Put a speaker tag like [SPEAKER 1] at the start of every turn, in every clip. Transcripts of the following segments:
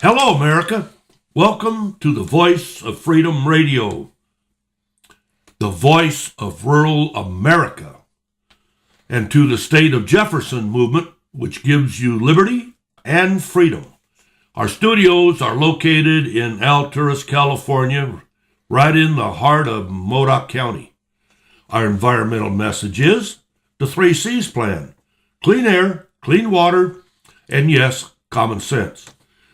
[SPEAKER 1] Hello, America. Welcome to the Voice of Freedom Radio, the voice of rural America, and to the State of Jefferson movement, which gives you liberty and freedom. Our studios are located in Alturas, California, right in the heart of Modoc County. Our environmental message is the 3 C's plan: clean air, clean water, and yes, common sense.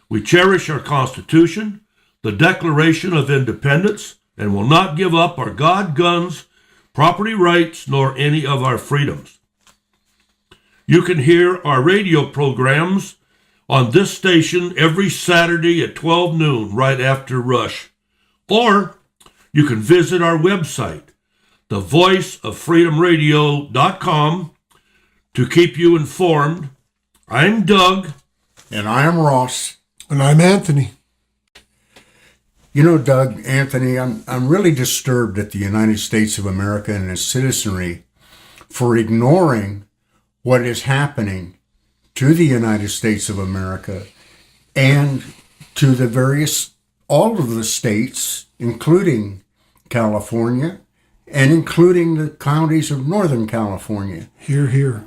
[SPEAKER 1] We cherish our Constitution, the Declaration of Independence, and will not give up our God, guns, property rights, nor any of our freedoms. You can hear our radio programs on this station every Saturday at 12 noon, right after Rush. Or you can visit our website, thevoiceoffreedomradio.com, to keep you informed. I'm Doug.
[SPEAKER 2] And I am Ross.
[SPEAKER 3] And I'm Anthony.
[SPEAKER 2] You know, Doug, Anthony, I'm really disturbed at the United States of America and its citizenry for ignoring what is happening to the United States of America and to all of the states, including California and including the counties of Northern California.
[SPEAKER 3] Hear, hear.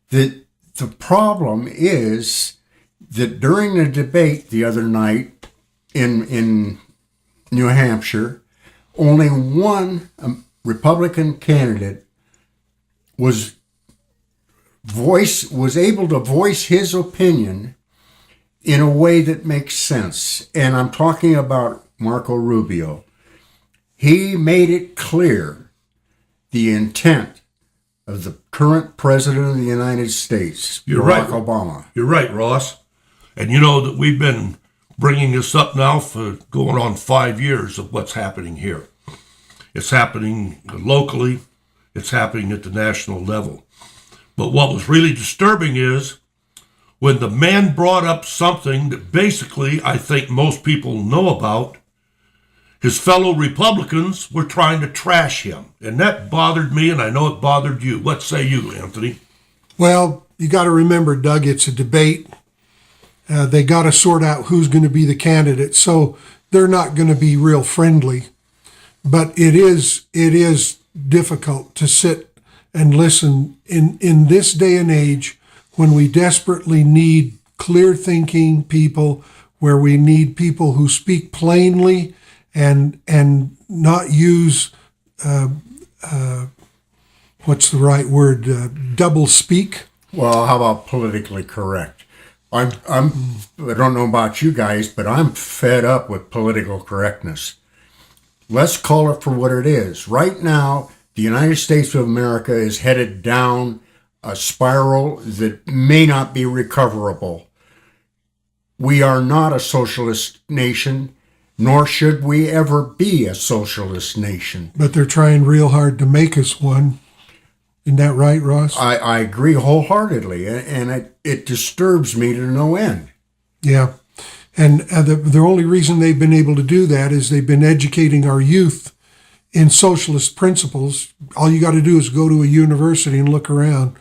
[SPEAKER 2] The problem is that during the debate the other night in New Hampshire, only one Republican candidate was able to voice his opinion in a way that makes sense. And I'm talking about Marco Rubio. He made it clear the intent of the current president of the United States, Barack Obama.
[SPEAKER 1] You're right, Ross. And you know that we've been bringing this up now for going on 5 years of what's happening here. It's happening locally. It's happening at the national level. But what was really disturbing is when the man brought up something that basically I think most people know about, his fellow Republicans were trying to trash him. And that bothered me, and I know it bothered you. What say you, Anthony?
[SPEAKER 3] Well, you got to remember, Doug, it's a debate. They got to sort out who's going to be the candidate, so they're not going to be real friendly. But it is difficult to sit and listen in this day and age when we desperately need clear-thinking people, where we need people who speak plainly and not use what's the right word? Double speak.
[SPEAKER 2] Well, how about politically correct? I don't know about you guys, but I'm fed up with political correctness. Let's call it for what it is. Right now, the United States of America is headed down a spiral that may not be recoverable. We are not a socialist nation, nor should we ever be a socialist nation.
[SPEAKER 3] But they're trying real hard to make us one. Isn't that right, Ross?
[SPEAKER 2] I agree wholeheartedly, and it disturbs me to no end.
[SPEAKER 3] Yeah. And the only reason they've been able to do that is they've been educating our youth in socialist principles. All you got to do is go to a university and look around,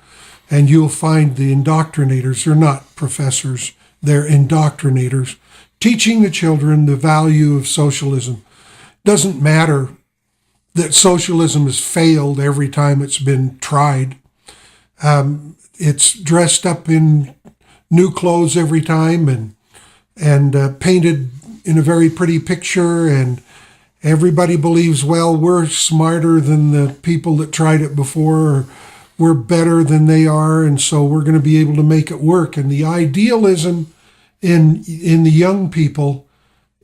[SPEAKER 3] and you'll find the indoctrinators. They're not professors. They're indoctrinators, teaching the children the value of socialism. Doesn't matter that socialism has failed every time it's been tried. It's dressed up in new clothes every time and painted in a very pretty picture, and everybody believes, well, we're smarter than the people that tried it before, or we're better than they are, and so we're going to be able to make it work. And the idealism in the young people,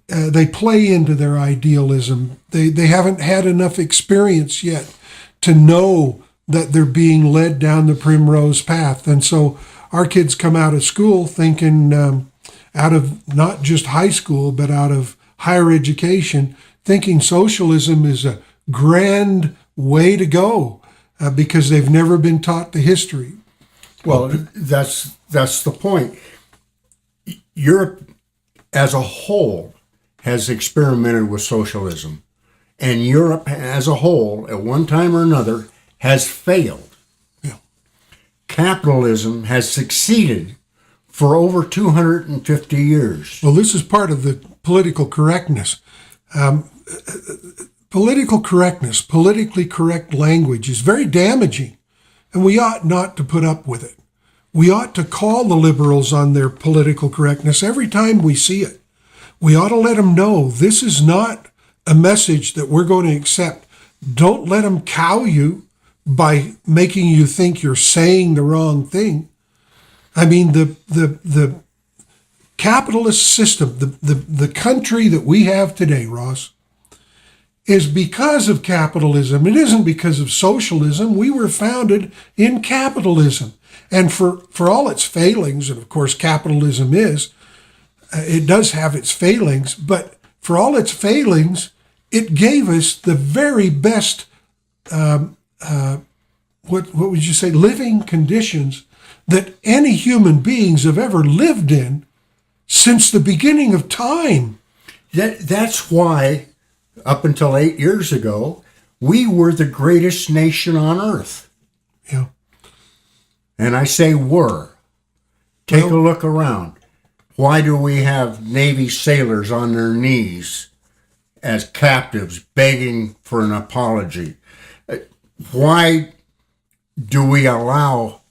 [SPEAKER 3] they play into their idealism. They haven't had enough experience yet to know that they're being led down the primrose path. And so our kids come out of school thinking, out of not just high school, but out of higher education, thinking socialism is a grand way to go because they've never been taught the history.
[SPEAKER 2] Well, that's the point. Europe as a whole has experimented with socialism, and Europe as a whole, at one time or another, has failed.
[SPEAKER 3] Yeah.
[SPEAKER 2] Capitalism has succeeded for over 250 years.
[SPEAKER 3] Well, this is part of the political correctness. Political correctness, politically correct language is very damaging, and we ought not to put up with it. We ought to call the liberals on their political correctness every time we see it. We ought to let them know this is not a message that we're going to accept. Don't let them cow you by making you think you're saying the wrong thing. I mean, the capitalist system, the country that we have today, Ross, is because of capitalism. It isn't because of socialism. We were founded in capitalism. And for all its failings, and of course capitalism it does have its failings, but for all its failings, it gave us the very best, what would you say, living conditions that any human beings have ever lived in since the beginning of time.
[SPEAKER 2] That's why, up until 8 years ago, we were the greatest nation on earth.
[SPEAKER 3] Yeah.
[SPEAKER 2] And I say were. Take a look around. Why do we have Navy sailors on their knees as captives begging for an apology? Why do we allow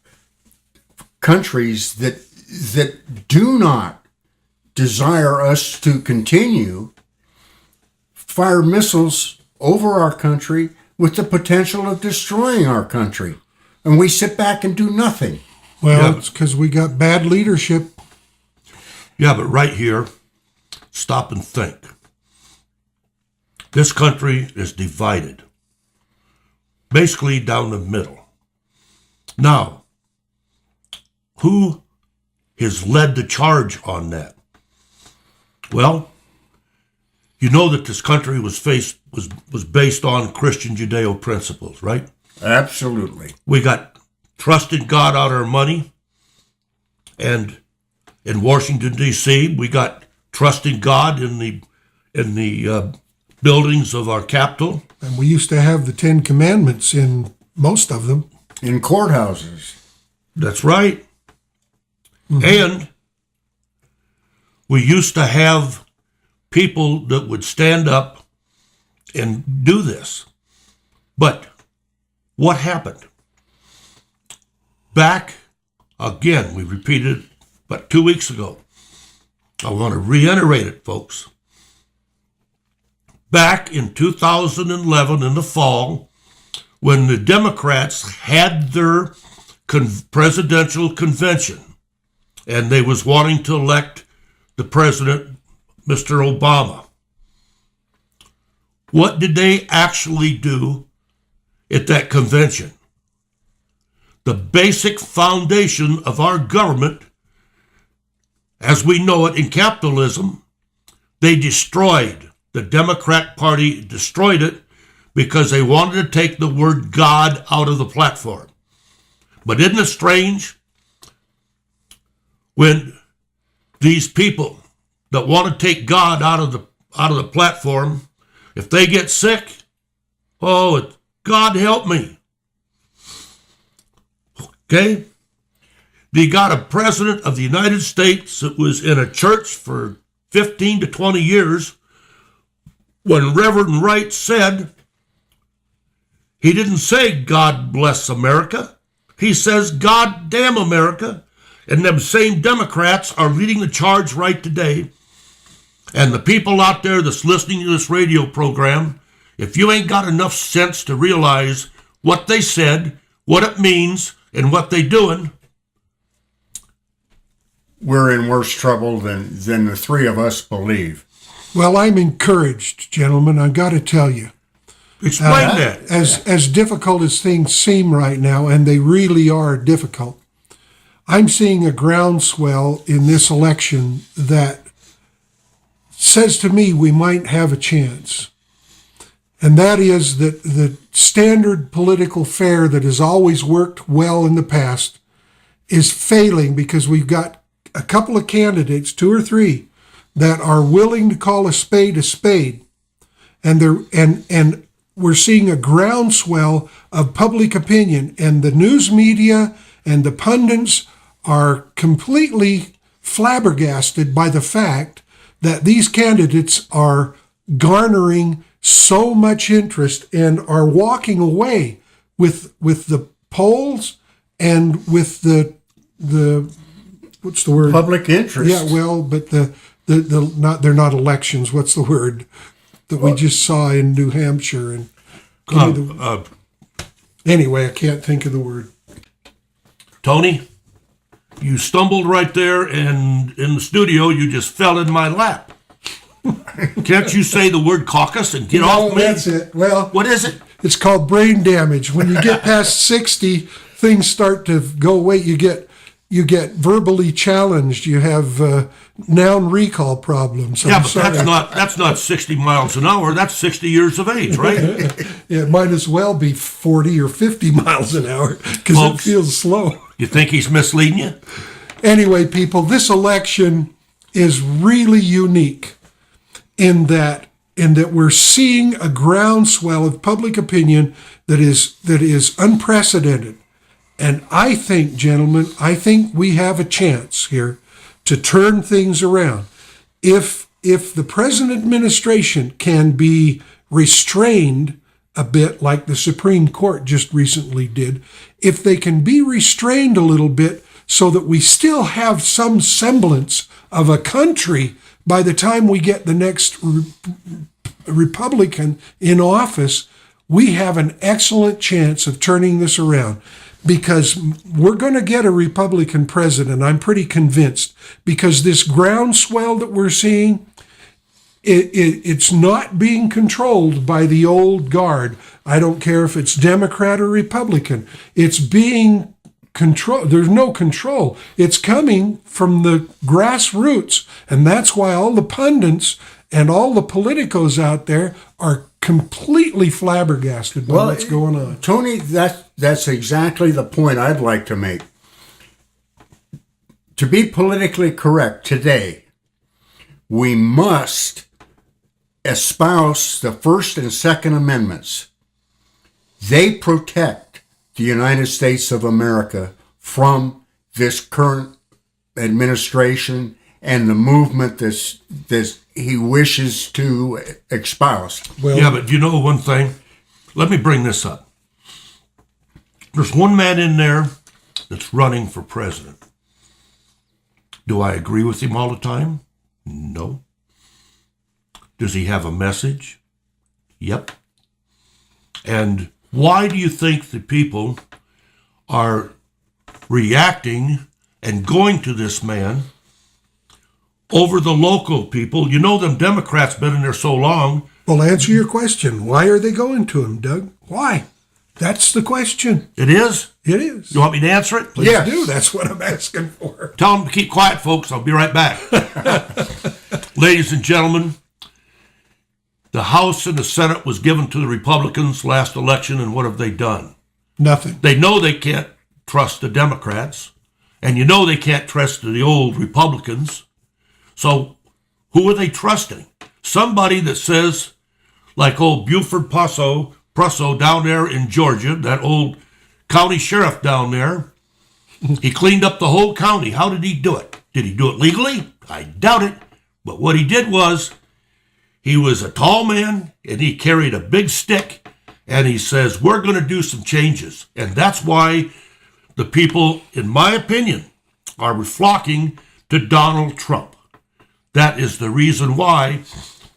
[SPEAKER 2] countries that do not desire us to continue fire missiles over our country with the potential of destroying our country? And we sit back and do nothing.
[SPEAKER 3] Well, it's because we got bad leadership.
[SPEAKER 1] Yeah, but right here, stop and think. This country is divided, basically down the middle. Now, who has led the charge on that? Well, you know that this country was based on Christian Judeo principles, right?
[SPEAKER 2] Absolutely.
[SPEAKER 1] We got trusting God out of our money, and in Washington D.C. we got trusting God in the buildings of our Capitol.
[SPEAKER 3] And we used to have the 10 Commandments in most of them.
[SPEAKER 2] In courthouses.
[SPEAKER 1] That's right. Mm-hmm. And we used to have people that would stand up and do this. But what happened? Back, again, we repeated it but 2 weeks ago. I want to reiterate it, folks. Back in 2011 in the fall, when the Democrats had their presidential convention and they was wanting to elect the president, Mr. Obama, what did they actually do at that convention? The basic foundation of our government, as we know it in capitalism, they destroyed. The Democrat Party destroyed it because they wanted to take the word God out of the platform. But isn't it strange when these people that want to take God out of the platform, if they get sick, oh, God help me. Okay? They got a president of the United States that was in a church for 15 to 20 years. When Reverend Wright said, he didn't say God bless America. He says God damn America. And them same Democrats are leading the charge right today. And the people out there that's listening to this radio program, if you ain't got enough sense to realize what they said, what it means, and what they doing,
[SPEAKER 2] we're in worse trouble than the three of us believe.
[SPEAKER 3] Well, I'm encouraged, gentlemen. I've got to tell you.
[SPEAKER 1] Explain that.
[SPEAKER 3] As difficult as things seem right now, and they really are difficult, I'm seeing a groundswell in this election that says to me we might have a chance. And that is that the standard political fare that has always worked well in the past is failing because we've got a couple of candidates, 2 or 3, that are willing to call a spade, and we're seeing a groundswell of public opinion, and the news media and the pundits are completely flabbergasted by the fact that these candidates are garnering so much interest and are walking away with the polls and with the what's the word?
[SPEAKER 2] Public interest.
[SPEAKER 3] Yeah, well, but the not they're not elections. What's the word that we just saw in New Hampshire? And anyway, I can't think of the word.
[SPEAKER 1] Tony, you stumbled right there, and in the studio, you just fell in my lap. Can't you say the word caucus and get off me?
[SPEAKER 3] That's it. Well,
[SPEAKER 1] What is it?
[SPEAKER 3] it's called brain damage. When you get past 60, things start to go away. You get verbally challenged. You have noun recall problems.
[SPEAKER 1] Yeah,
[SPEAKER 3] I'm
[SPEAKER 1] but
[SPEAKER 3] sorry.
[SPEAKER 1] that's not 60 miles an hour. That's 60 years of age, right?
[SPEAKER 3] Yeah, it might as well be 40 or 50 miles an hour because it
[SPEAKER 1] Folks.
[SPEAKER 3] feels slow.
[SPEAKER 1] You think he's misleading you?
[SPEAKER 3] Anyway, people, this election is really unique in that we're seeing a groundswell of public opinion that is unprecedented. And I think, gentlemen, we have a chance here to turn things around. If the present administration can be restrained a bit like the Supreme Court just recently did, if they can be restrained a little bit so that we still have some semblance of a country by the time we get the next Republican in office, we have an excellent chance of turning this around. Because we're going to get a Republican president, I'm pretty convinced, because this groundswell that we're seeing, it's not being controlled by the old guard. I don't care if it's Democrat or Republican. It's being controlled. There's no control. It's coming from the grassroots. And that's why all the pundits and all the politicos out there are completely flabbergasted by what's going on.
[SPEAKER 2] Tony, that's exactly the point I'd like to make. To be politically correct today, we must espouse the First and Second Amendments. They protect the United States of America from this current administration and the movement that he wishes to espouse.
[SPEAKER 3] Well,
[SPEAKER 1] Yeah, but you know one thing? Let me bring this up. There's one man in there that's running for president. Do I agree with him all the time? No. Does he have a message? Yep. And why do you think the people are reacting and going to this man over the local people? You know them Democrats been in there so long.
[SPEAKER 3] well, answer your question. Why are they going to him, Doug? Why? That's the question.
[SPEAKER 1] It is?
[SPEAKER 3] It is.
[SPEAKER 1] You want me to answer it?
[SPEAKER 3] Please
[SPEAKER 2] Yes.
[SPEAKER 3] do. That's what I'm asking for.
[SPEAKER 1] Tell them to keep quiet, folks. I'll be right back. Ladies and gentlemen, the House and the Senate was given to the Republicans last election, and what have they done?
[SPEAKER 3] Nothing.
[SPEAKER 1] They know they can't trust the Democrats, and you know they can't trust the old Republicans. So who are they trusting? Somebody that says, like old Buford Prusso down there in Georgia, that old county sheriff down there, he cleaned up the whole county. How did he do it? Did he do it legally? I doubt it. But what he did was, he was a tall man, and he carried a big stick, and he says, we're going to do some changes. And that's why the people, in my opinion, are flocking to Donald Trump. That is the reason why,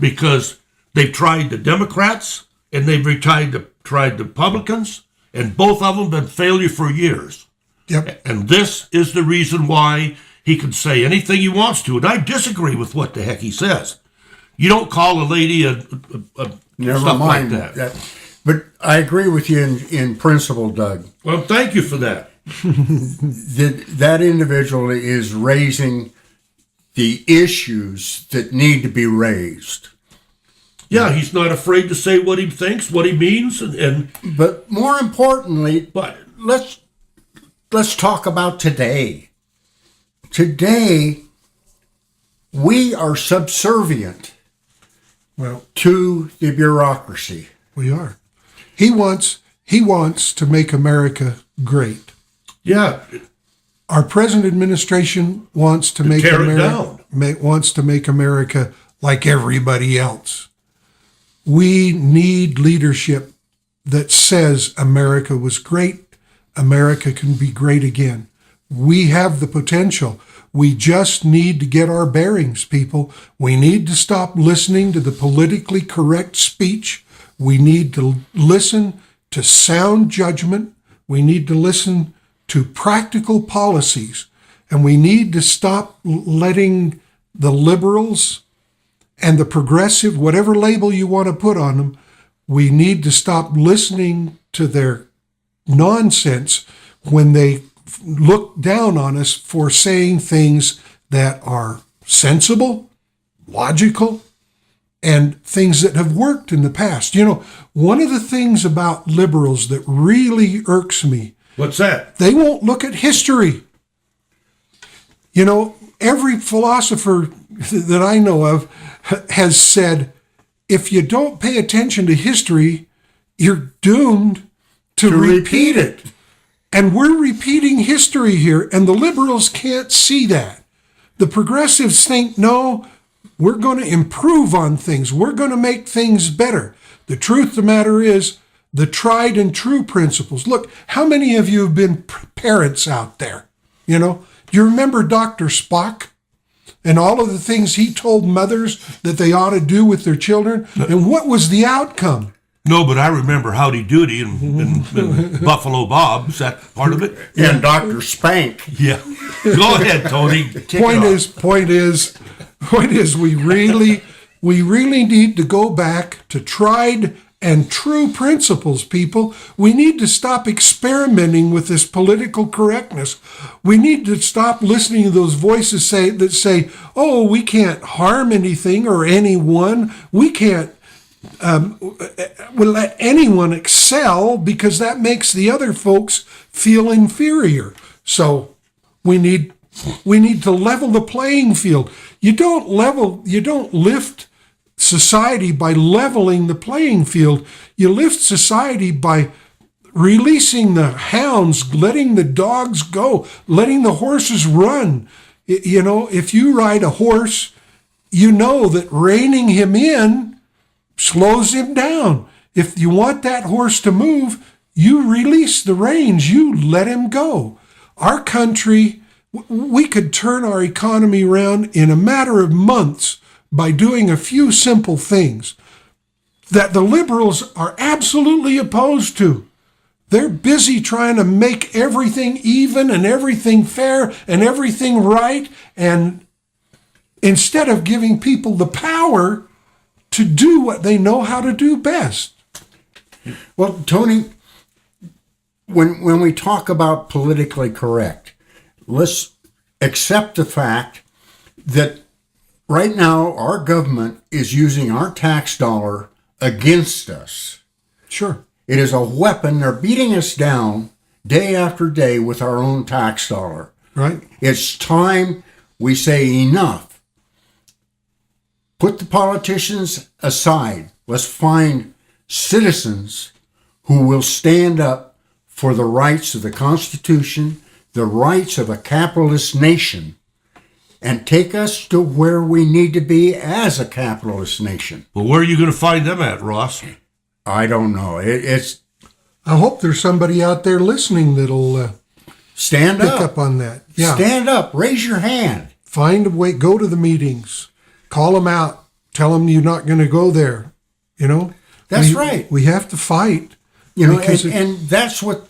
[SPEAKER 1] because they've tried the Democrats, and they've tried the Republicans, and both of them been failure for years.
[SPEAKER 3] Yep.
[SPEAKER 1] And this is the reason why he can say anything he wants to. And I disagree with what the heck he says. You don't call a lady a
[SPEAKER 2] Never
[SPEAKER 1] stuff
[SPEAKER 2] mind
[SPEAKER 1] like that.
[SPEAKER 2] But I agree with you in principle, Doug.
[SPEAKER 1] Well, thank you for that.
[SPEAKER 2] That individual is raising the issues that need to be raised.
[SPEAKER 1] Yeah, he's not afraid to say what he thinks, what he means, and
[SPEAKER 2] But more importantly,
[SPEAKER 1] but
[SPEAKER 2] let's talk about today. Today, we are subservient
[SPEAKER 3] Well,
[SPEAKER 2] to the bureaucracy.
[SPEAKER 3] we are. He wants to make America great.
[SPEAKER 1] yeah,
[SPEAKER 3] Our present administration wants to make
[SPEAKER 1] tear it
[SPEAKER 3] America
[SPEAKER 1] down.
[SPEAKER 3] wants to make America like everybody else. We need leadership that says America was great. America can be great again. We have the potential. We just need to get our bearings, people. We need to stop listening to the politically correct speech. We need to listen to sound judgment. We need to listen to practical policies. And we need to stop letting the liberals and the progressive, whatever label you want to put on them, we need to stop listening to their nonsense when they look down on us for saying things that are sensible, logical, and things that have worked in the past. You know, one of the things about liberals that really irks me,
[SPEAKER 1] What's that?
[SPEAKER 3] they won't look at history. You know, every philosopher that I know of has said, if you don't pay attention to history, you're doomed to repeat it. And we're repeating history here, and the liberals can't see that. The progressives think, no, we're going to improve on things. We're going to make things better. The truth of the matter is, the tried and true principles. Look, how many of you have been parents out there? You know, do you remember Dr. Spock and all of the things he told mothers that they ought to do with their children? And what was the outcome?
[SPEAKER 1] No, but I remember Howdy Doody and Buffalo Bob. Is that part of it?
[SPEAKER 2] And Dr. Spank.
[SPEAKER 1] Yeah. Go ahead, Tony.
[SPEAKER 3] Point is, we really need to go back to tried and true principles, people. We need to stop experimenting with this political correctness. We need to stop listening to those voices that say, oh, we can't harm anything or anyone. We can't we'll let anyone excel because that makes the other folks feel inferior. So we need to level the playing field. You don't lift society by leveling the playing field. You lift society by releasing the hounds, letting the dogs go, letting the horses run. You know, if you ride a horse, you know that reining him in slows him down. If you want that horse to move, you release the reins, you let him go. Our country, we could turn our economy around in a matter of months by doing a few simple things that the liberals are absolutely opposed to. They're busy trying to make everything even and everything fair and everything right, and instead of giving people the power to do what they know how to do best.
[SPEAKER 2] Well, Tony, when we talk about politically correct, let's accept the fact that right now our government is using our tax dollar against us.
[SPEAKER 3] Sure.
[SPEAKER 2] It is a weapon. They're beating us down day after day with our own tax dollar.
[SPEAKER 3] Right.
[SPEAKER 2] It's time we say enough. Put the politicians aside. Let's find citizens who will stand up for the rights of the Constitution, the rights of a capitalist nation, and take us to where we need to be as a capitalist nation.
[SPEAKER 1] Well, where are you going to find them at, Ross?
[SPEAKER 2] I don't know. It's
[SPEAKER 3] I hope there's somebody out there listening that'll
[SPEAKER 2] stand
[SPEAKER 3] pick up on that. Yeah.
[SPEAKER 2] Stand up. Raise your hand.
[SPEAKER 3] Find a way. Go to the meetings. Call them out. Tell them you're not going to go there. You know?
[SPEAKER 2] That's right.
[SPEAKER 3] We have to fight.
[SPEAKER 2] You know, and that's what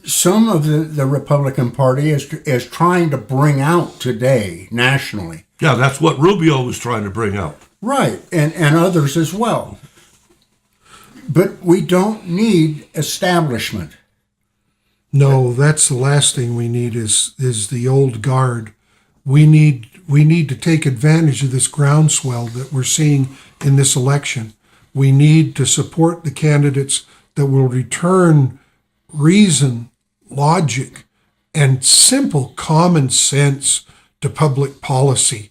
[SPEAKER 2] some of the Republican Party is trying to bring out today nationally.
[SPEAKER 1] Yeah, that's what Rubio was trying to bring out.
[SPEAKER 2] Right, and others as well. But we don't need establishment.
[SPEAKER 3] No, that's the last thing we need is the old guard. We need to take advantage of this groundswell that we're seeing in this election. We need to support the candidates that will return reason, logic, and simple common sense to public policy.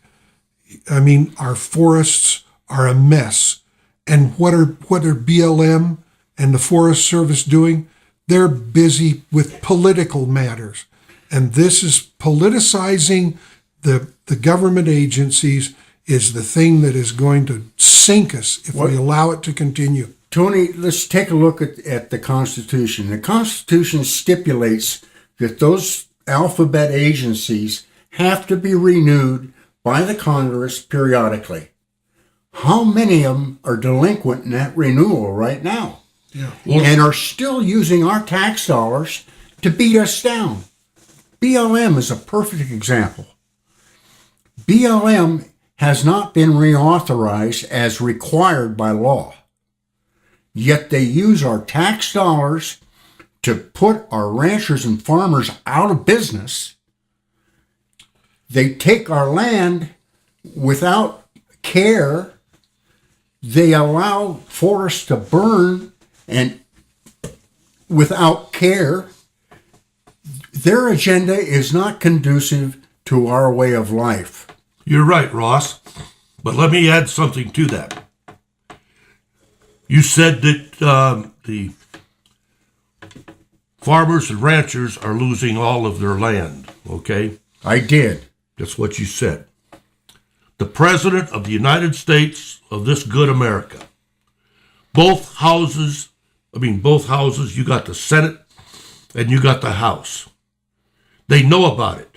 [SPEAKER 3] I mean, our forests are a mess. And what are BLM and the Forest Service doing? They're busy with political matters. And this is politicizing the government agencies is the thing that is going to sink us if we allow it to continue.
[SPEAKER 2] Tony, let's take a look at the Constitution. The Constitution stipulates that those alphabet agencies have to be renewed by the Congress periodically. How many of them are delinquent in that renewal right now?
[SPEAKER 3] Yeah.
[SPEAKER 2] And are still using our tax dollars to beat us down? BLM is a perfect example. BLM has not been reauthorized as required by law. Yet they use our tax dollars to put our ranchers and farmers out of business. They take our land without care. They allow forests to burn and without care. Their agenda is not conducive to our way of life.
[SPEAKER 1] You're right, Ross. But let me add something to that. You said that the farmers and ranchers are losing all of their land, okay?
[SPEAKER 2] I did.
[SPEAKER 1] That's what you said. The President of the United States of this good America, both houses, you got the Senate and you got the House. They know about it.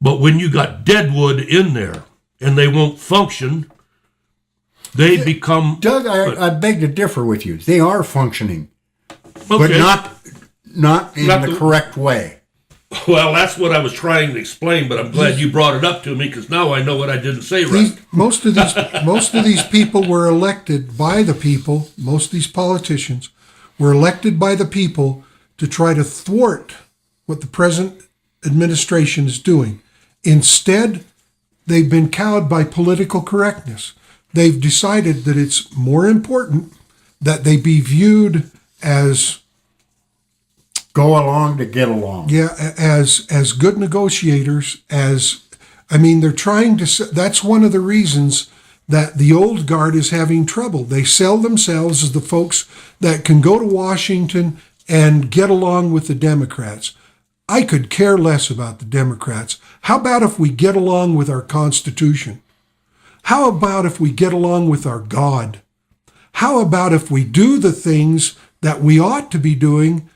[SPEAKER 1] But when you got Deadwood in there and they won't function, they become...
[SPEAKER 2] Doug, I beg to differ with you. They are functioning,
[SPEAKER 1] okay.
[SPEAKER 2] but not in the correct way.
[SPEAKER 1] Well, that's what I was trying to explain, but I'm glad you brought it up to me because now I know what I didn't say right.
[SPEAKER 3] Most of these people were elected by the people. Most of these politicians were elected by the people to try to thwart what the present administration is doing. Instead, they've been cowed by political correctness. They've decided that it's more important that they be viewed as
[SPEAKER 2] go along to get along.
[SPEAKER 3] Yeah, as good negotiators, they're trying to, that's one of the reasons that the old guard is having trouble. They sell themselves as the folks that can go to Washington and get along with the Democrats. I could care less about the Democrats. How about if we get along with our Constitution? How about if we get along with our God? How about if we do the things that we ought to be doing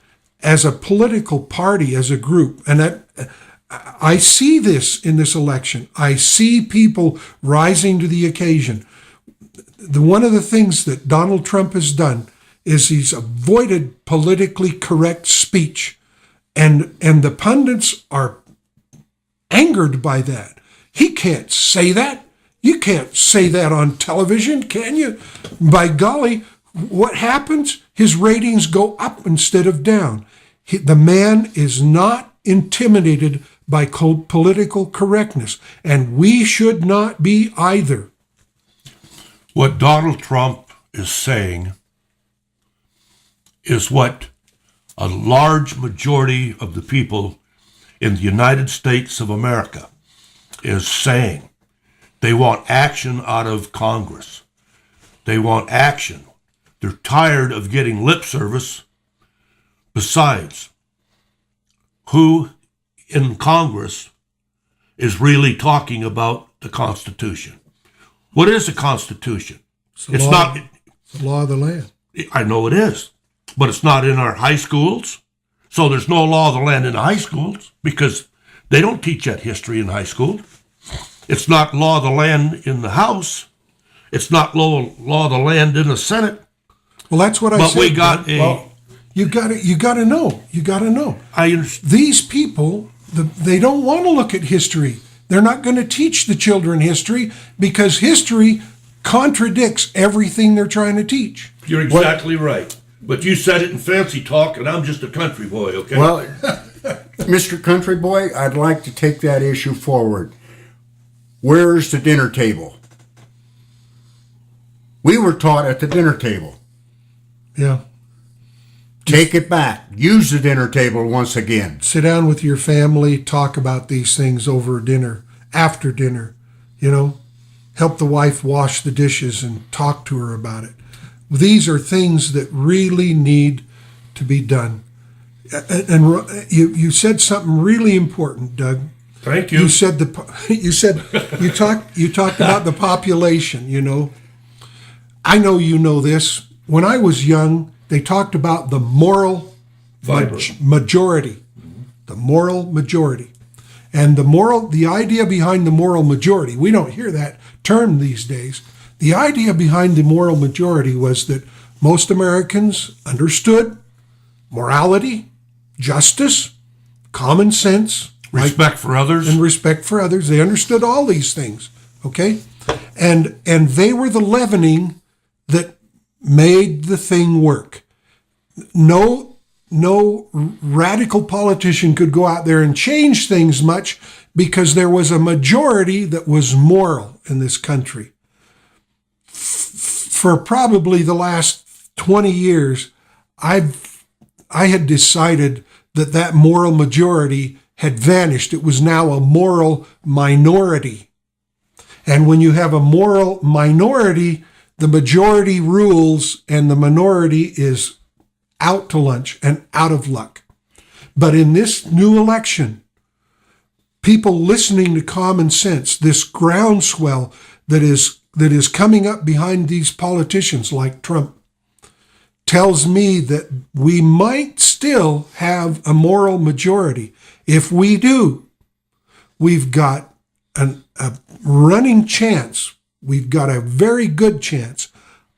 [SPEAKER 3] as a political party, as a group? And I see this in this election. I see people rising to the occasion. One of the things that Donald Trump has done is he's avoided politically correct speech. And the pundits are angered by that. He can't say that. You can't say that on television, can you? By golly, what happens? His ratings go up instead of down. The man is not intimidated by political correctness, and we should not be either.
[SPEAKER 1] What Donald Trump is saying is what a large majority of the people in the United States of America is saying. They want action out of Congress. They want action. They're tired of getting lip service. Besides, who in Congress is really talking about the Constitution? What is the Constitution? It's not
[SPEAKER 3] the law of the land.
[SPEAKER 1] I know it is, but it's not in our high schools. So there's no law of the land in high schools because they don't teach that history in high school. It's not law of the land in the House. It's not law of the land in the Senate.
[SPEAKER 3] Well, that's what I said.
[SPEAKER 1] But we got
[SPEAKER 3] you got to know. You got to know.
[SPEAKER 1] I understand.
[SPEAKER 3] These people, they don't want to look at history. They're not going to teach the children history because history contradicts everything they're trying to teach.
[SPEAKER 1] You're exactly right. But you said it in fancy talk, and I'm just a country boy, okay?
[SPEAKER 2] Well, Mr. Country Boy, I'd like to take that issue forward. Where's the dinner table? We were taught at the dinner table.
[SPEAKER 3] Yeah.
[SPEAKER 2] Take it back. Use the dinner table once again.
[SPEAKER 3] Sit down with your family, talk about these things over dinner, after dinner, help the wife wash the dishes and talk to her about it. These are things that really need to be done. And you said something really important, Doug.
[SPEAKER 1] Thank you.
[SPEAKER 3] You said you talked about the population. You know, I know you know this. When I was young, they talked about the moral majority, the moral majority, and the idea behind the moral majority. We don't hear that term these days. The idea behind the moral majority was that most Americans understood morality, justice, common sense,
[SPEAKER 1] respect for others,
[SPEAKER 3] and respect for others. They understood all these things, okay? And they were the leavening that made the thing work. No radical politician could go out there and change things much because there was a majority that was moral in this country. For probably the last 20 years, I had decided that moral majority had vanished. It was now a moral minority. And when you have a moral minority, the majority rules and the minority is out to lunch and out of luck. But in this new election, people listening to common sense, this groundswell that is coming up behind these politicians like Trump, tells me that we might still have a moral majority. If we do, we've got a running chance, we've got a very good chance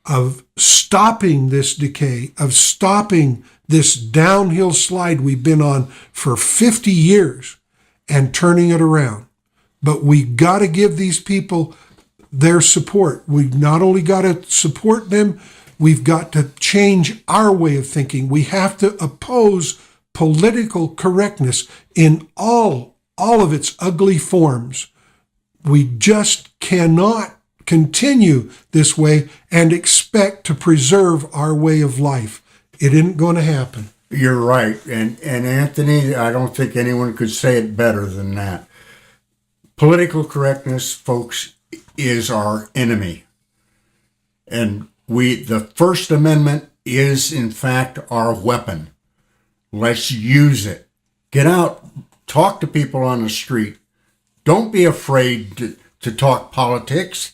[SPEAKER 3] of stopping this decay, of stopping this downhill slide we've been on for 50 years and turning it around. But we got to give these people their support. We've not only got to support them, we've got to change our way of thinking. We have to oppose political correctness in all of its ugly forms. We just cannot continue this way and expect to preserve our way of life. It isn't going to happen.
[SPEAKER 2] You're right. And Anthony, I don't think anyone could say it better than that. Political correctness, folks, is our enemy. And the First Amendment is, in fact, our weapon. Let's use it. Get out, talk to people on the street. Don't be afraid to talk politics.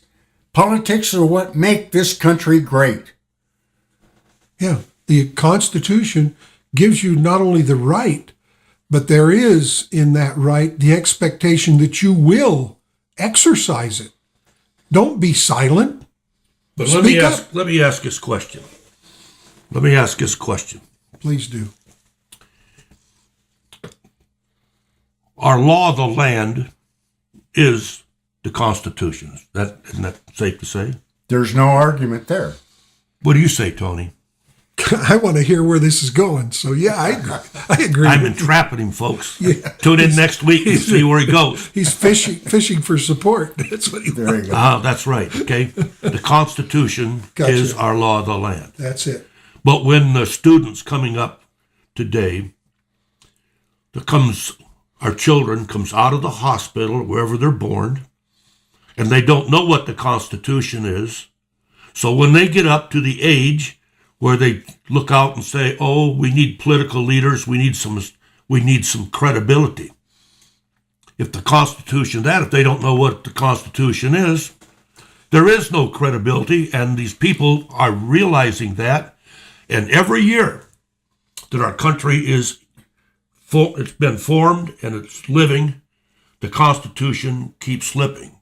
[SPEAKER 2] Politics are what make this country great.
[SPEAKER 3] Yeah, the Constitution gives you not only the right, but there is in that right the expectation that you will exercise it. Don't be silent.
[SPEAKER 1] But let me ask this question. Let me ask this question.
[SPEAKER 3] Please do.
[SPEAKER 1] Our law of the land is the Constitution. Isn't that safe to say?
[SPEAKER 2] There's no argument there.
[SPEAKER 1] What do you say, Tony?
[SPEAKER 3] I want to hear where this is going. So, yeah, I agree.
[SPEAKER 1] I'm entrapping him, folks.
[SPEAKER 3] Yeah.
[SPEAKER 1] Tune in next week and see where he goes.
[SPEAKER 3] He's fishing for support. That's what he
[SPEAKER 2] There
[SPEAKER 3] wants.
[SPEAKER 2] you go.
[SPEAKER 1] That's right, okay? The Constitution
[SPEAKER 3] Gotcha.
[SPEAKER 1] is our law of the land.
[SPEAKER 3] That's it.
[SPEAKER 1] But when the students coming up today, our children comes out of the hospital, wherever they're born, and they don't know what the Constitution is. So when they get up to the age where they look out and say, "Oh, we need political leaders, we need some credibility." If the Constitution, if they don't know what the Constitution is, there is no credibility, and these people are realizing that. And every year that our country it's been formed and it's living, the Constitution keeps slipping.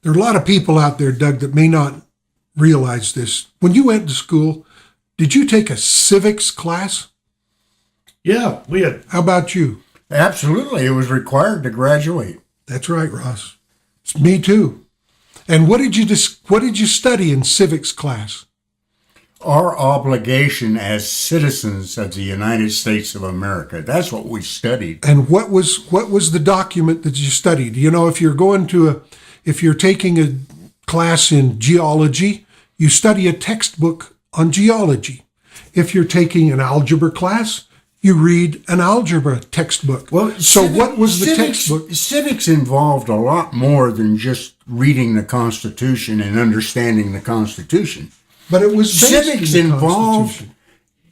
[SPEAKER 3] There are a lot of people out there, Doug, that may not realize this. When you went to school, did you take a civics class?
[SPEAKER 1] Yeah, we had.
[SPEAKER 3] How about you?
[SPEAKER 2] Absolutely. It was required to graduate.
[SPEAKER 3] That's right, Ross. Me too. And what did you study in civics class?
[SPEAKER 2] Our obligation as citizens of the United States of America. That's what we studied.
[SPEAKER 3] And what was the document that you studied? You know, if you're taking a class in geology, you study a textbook on geology. If you're taking an algebra class, you read an algebra textbook.
[SPEAKER 2] Well,
[SPEAKER 3] so what was the textbook?
[SPEAKER 2] Civics involved a lot more than just reading the Constitution and understanding the Constitution.
[SPEAKER 3] But it was based
[SPEAKER 2] Civics
[SPEAKER 3] in the
[SPEAKER 2] involved
[SPEAKER 3] Constitution.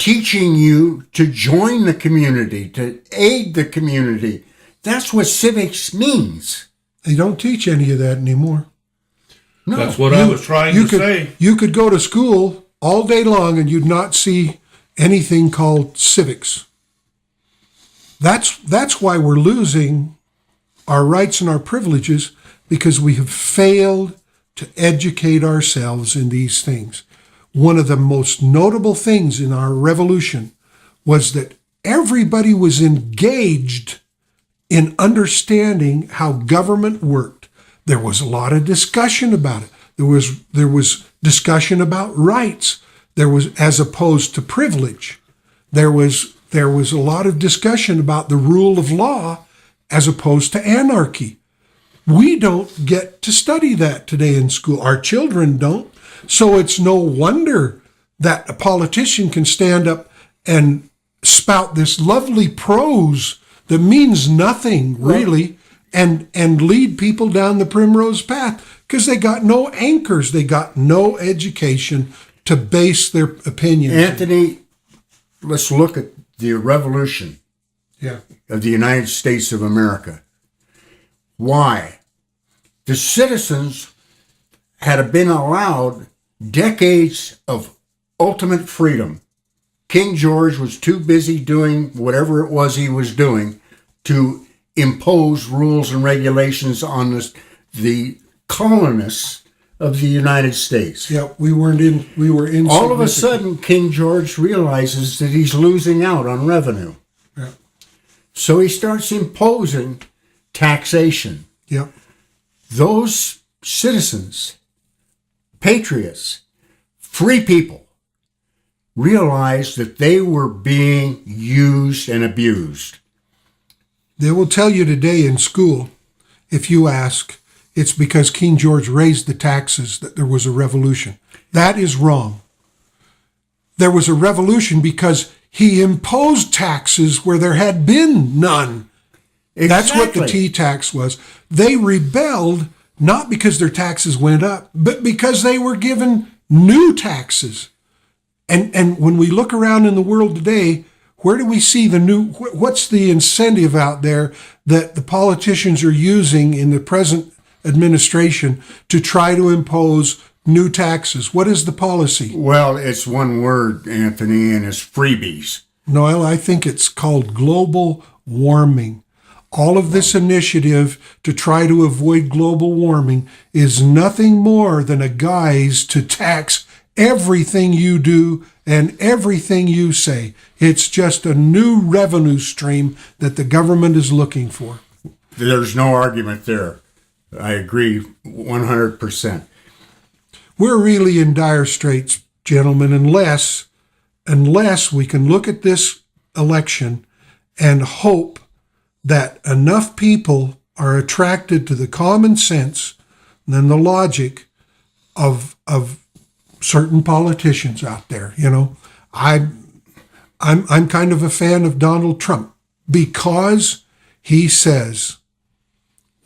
[SPEAKER 2] teaching you to join the community, to aid the community. That's what civics means.
[SPEAKER 3] They don't teach any of that anymore.
[SPEAKER 2] No.
[SPEAKER 1] That's what I was trying to say.
[SPEAKER 3] You could go to school all day long and you'd not see anything called civics. That's why we're losing our rights and our privileges, because we have failed to educate ourselves in these things. One of the most notable things in our revolution was that everybody was engaged in understanding how government worked. There was a lot of discussion about it. There was discussion about rights. There was, as opposed to privilege. There was a lot of discussion about the rule of law as opposed to anarchy. We don't get to study that today in school. Our children don't. So it's no wonder that a politician can stand up and spout this lovely prose that means nothing really, and lead people down the primrose path, because they got no anchors. They got no education to base their opinions.
[SPEAKER 2] Anthony, let's look at the revolution of the United States of America. Why? The citizens had been allowed decades of ultimate freedom. King George was too busy doing whatever it was he was doing to impose rules and regulations on the colonists of the United States.
[SPEAKER 3] Yeah, we were in.
[SPEAKER 2] All of a sudden, King George realizes that he's losing out on revenue.
[SPEAKER 3] Yeah.
[SPEAKER 2] So he starts imposing taxation.
[SPEAKER 3] Yeah.
[SPEAKER 2] Those citizens, patriots, free people, realized that they were being used and abused.
[SPEAKER 3] They will tell you today in school, if you ask, it's because King George raised the taxes that there was a revolution. That is wrong. There was a revolution because he imposed taxes where there had been none.
[SPEAKER 2] Exactly.
[SPEAKER 3] That's what the tea tax was. They rebelled not because their taxes went up, but because they were given new taxes. And when we look around in the world today, where do we see the new, what's the incentive out there that the politicians are using in the present administration to try to impose new taxes? What is the policy?
[SPEAKER 2] Well, it's one word, Anthony, and it's freebies.
[SPEAKER 3] No, I think it's called global warming. All of this initiative to try to avoid global warming is nothing more than a guise to tax everything you do and everything you say. It's just a new revenue stream that the government is looking for.
[SPEAKER 2] There's no argument there. I agree 100%.
[SPEAKER 3] We're really in dire straits, gentlemen, unless we can look at this election and hope that enough people are attracted to the common sense and the logic of certain politicians out there. You know, I'm kind of a fan of Donald Trump because he says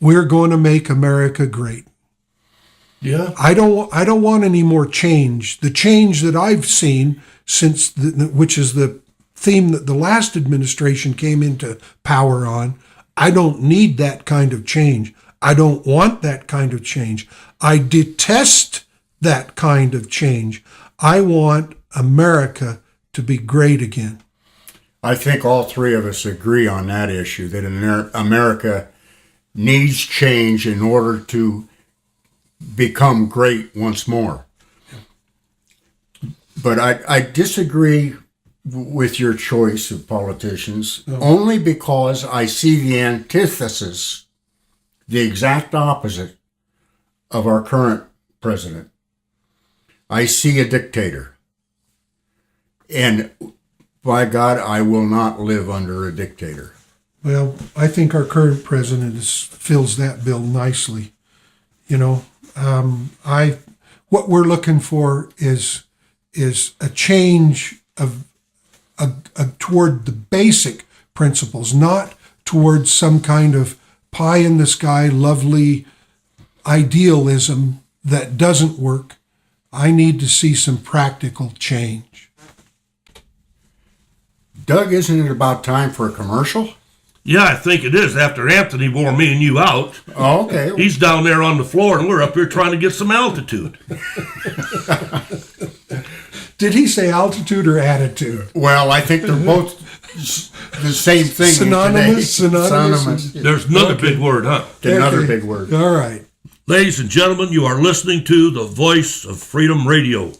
[SPEAKER 3] we're going to make America great.
[SPEAKER 1] Yeah.
[SPEAKER 3] I don't want any more change. The change that I've seen since which is the theme that the last administration came into power on, I don't need that kind of change. I don't want that kind of change. I detest that kind of change. I want America to be great again.
[SPEAKER 2] I think all three of us agree on that issue, that America needs change in order to become great once more. But I disagree with your choice of politicians only because I see the antithesis, the exact opposite of our current president. I see a dictator. And by God, I will not live under a dictator.
[SPEAKER 3] Well, I think our current president fills that bill nicely. You know, what we're looking for is a change of toward the basic principles, not towards some kind of pie in the sky, lovely idealism that doesn't work. I need to see some practical change.
[SPEAKER 2] Doug, isn't it about time for a commercial?
[SPEAKER 1] Yeah, I think it is. After Anthony wore me and you out,
[SPEAKER 2] Oh, okay.
[SPEAKER 1] he's down there on the floor, and we're up here trying to get some altitude.
[SPEAKER 3] Did he say altitude or attitude?
[SPEAKER 2] Well, I think they're both the same thing.
[SPEAKER 3] Synonymous?
[SPEAKER 2] Today.
[SPEAKER 3] Synonymous?
[SPEAKER 1] There's another big word, huh?
[SPEAKER 2] Another
[SPEAKER 3] Okay.
[SPEAKER 2] big word.
[SPEAKER 3] All right.
[SPEAKER 1] Ladies and gentlemen, you are listening to the Voice of Freedom Radio.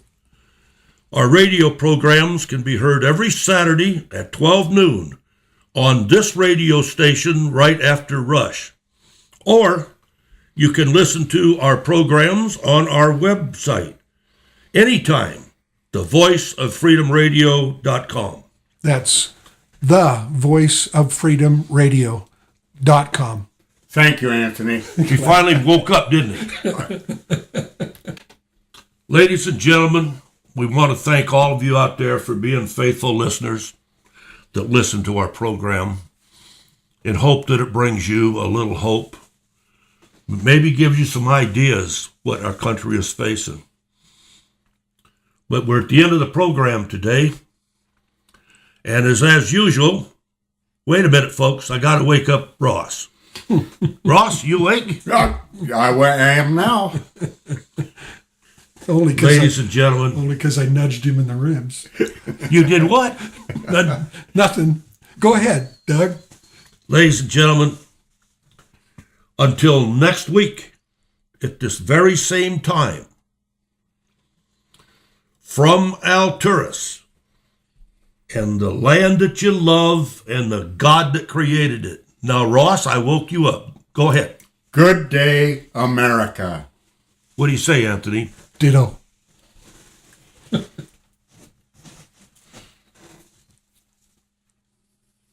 [SPEAKER 1] Our radio programs can be heard every Saturday at 12 noon on this radio station right after Rush. Or you can listen to our programs on our website anytime, thevoiceoffreedomradio.com.
[SPEAKER 3] That's thevoiceoffreedomradio.com.
[SPEAKER 2] Thank you, Anthony.
[SPEAKER 1] He finally woke up, didn't he? Ladies and gentlemen, we want to thank all of you out there for being faithful listeners that listen to our program and hope that it brings you a little hope. Maybe gives you some ideas what our country is facing. But we're at the end of the program today. And as usual, wait a minute, folks, I got to wake up Ross. Ross, you awake?
[SPEAKER 2] I am now.
[SPEAKER 3] Only
[SPEAKER 1] Ladies and gentlemen,
[SPEAKER 3] because I nudged him in the ribs.
[SPEAKER 1] you did what?
[SPEAKER 3] Nothing. Go ahead, Doug.
[SPEAKER 1] Ladies and gentlemen, until next week at this very same time, from Alturas and the land that you love and the God that created it. Now, Ross, I woke you up. Go ahead.
[SPEAKER 2] Good day, America.
[SPEAKER 1] What do you say, Anthony?
[SPEAKER 3] Ditto.